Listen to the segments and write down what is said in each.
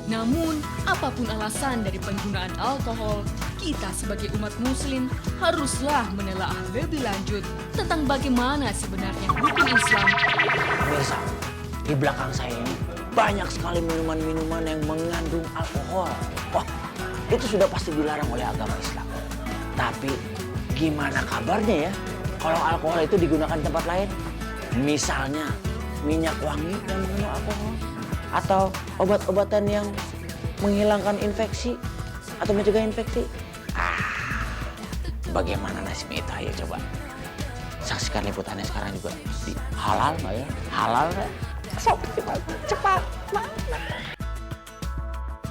Namun, apapun alasan dari penggunaan alkohol, kita sebagai umat muslim haruslah menelaah lebih lanjut tentang bagaimana sebenarnya hukum Islam. Pemirsa, di belakang saya ini banyak sekali minuman-minuman yang mengandung alkohol. Wah, itu sudah pasti dilarang oleh agama Islam. Tapi gimana kabarnya ya kalau alkohol itu digunakan di tempat lain? Misalnya minyak wangi yang mengandung alkohol, atau obat-obatan yang menghilangkan infeksi atau mencegah infeksi. Bagaimana nasibnya itu? Ayo coba saksikan liputannya sekarang juga. Halal nggak ya? Halal nggak? Sok, cepat.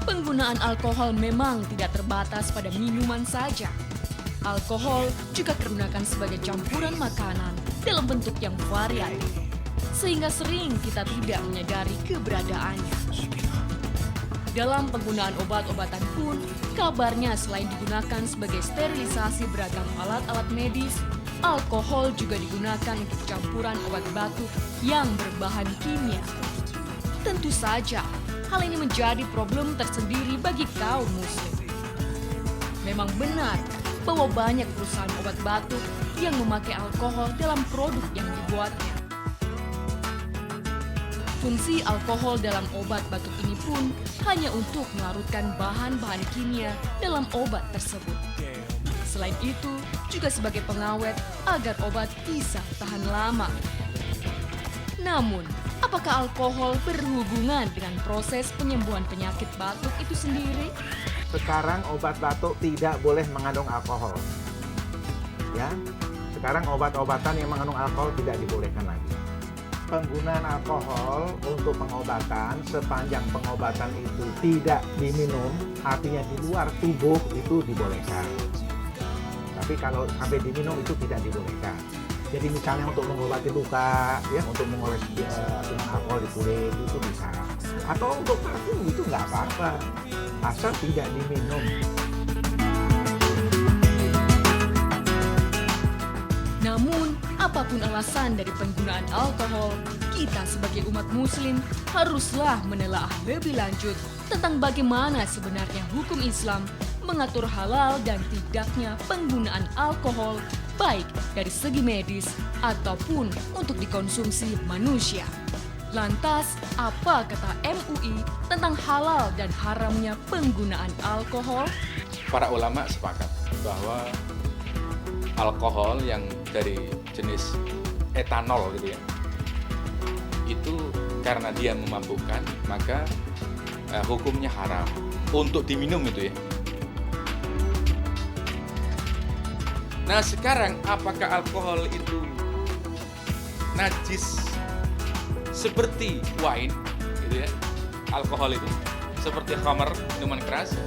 Penggunaan alkohol memang tidak terbatas pada minuman saja. Alkohol juga digunakan sebagai campuran makanan dalam bentuk yang variatif, sehingga sering kita tidak menyadari keberadaannya. Dalam penggunaan obat-obatan pun, kabarnya selain digunakan sebagai sterilisasi beragam alat-alat medis, alkohol juga digunakan untuk campuran obat batuk yang berbahan kimia. Tentu saja, hal ini menjadi problem tersendiri bagi kaum muslim. Memang benar bahwa banyak perusahaan obat batuk yang memakai alkohol dalam produk yang dibuatnya. Fungsi alkohol dalam obat batuk ini pun hanya untuk melarutkan bahan-bahan kimia dalam obat tersebut. Selain itu, juga sebagai pengawet agar obat bisa tahan lama. Namun, apakah alkohol berhubungan dengan proses penyembuhan penyakit batuk itu sendiri? Sekarang obat batuk tidak boleh mengandung alkohol. Ya, sekarang obat-obatan yang mengandung alkohol tidak dibolehkan lagi. Penggunaan alkohol untuk pengobatan sepanjang pengobatan itu tidak diminum, artinya di luar tubuh itu dibolehkan. Tapi kalau sampai diminum itu tidak dibolehkan. Jadi misalnya untuk mengobati luka, ya untuk mengoles dengan alkohol di kulit itu bisa. Atau untuk parfum itu nggak apa-apa, asal tidak diminum. Namun, apapun alasan dari penggunaan alkohol, kita sebagai umat muslim haruslah menelaah lebih lanjut tentang bagaimana sebenarnya hukum Islam mengatur halal dan tidaknya penggunaan alkohol baik dari segi medis ataupun untuk dikonsumsi manusia. Lantas, apa kata MUI tentang halal dan haramnya penggunaan alkohol? Para ulama sepakat bahwa alkohol yang dari jenis etanol gitu ya, itu karena dia memabukkan, maka hukumnya haram untuk diminum itu ya. Nah sekarang apakah alkohol itu najis seperti wine gitu ya? Alkohol itu seperti khamar, minuman keras.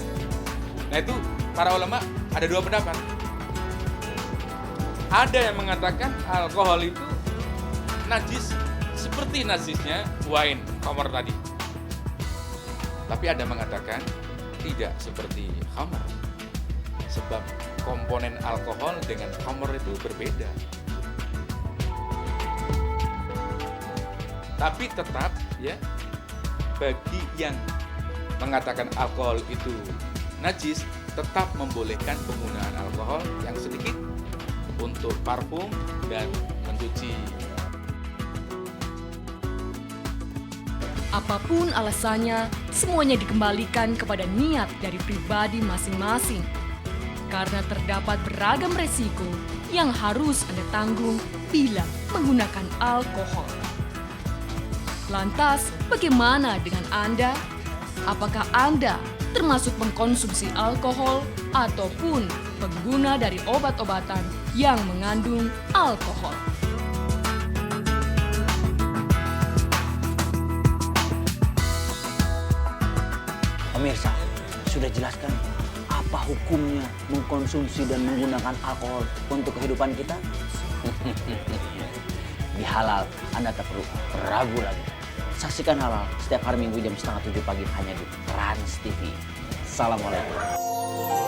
Nah itu para ulama ada dua pendapat. Ada yang mengatakan alkohol itu najis seperti najisnya wine, khamar tadi. Tapi ada mengatakan tidak seperti khamar. Sebab komponen alkohol dengan khamar itu berbeda. Tapi tetap ya, bagi yang mengatakan alkohol itu najis, tetap membolehkan penggunaan alkohol yang sedikit untuk parfum dan mencuci. Apapun alasannya, semuanya dikembalikan kepada niat dari pribadi masing-masing. Karena terdapat beragam resiko yang harus Anda tanggung bila menggunakan alkohol. Lantas, bagaimana dengan Anda? Apakah Anda termasuk mengkonsumsi alkohol ataupun pengguna dari obat-obatan yang mengandung alkohol? Pemirsa, sudah jelaskan apa hukumnya mengkonsumsi dan menggunakan alkohol untuk kehidupan kita? Di Halal, Anda tak perlu ragu lagi. Saksikan Halal setiap hari Minggu jam 6:30 pagi hanya di Trans TV. Assalamualaikum.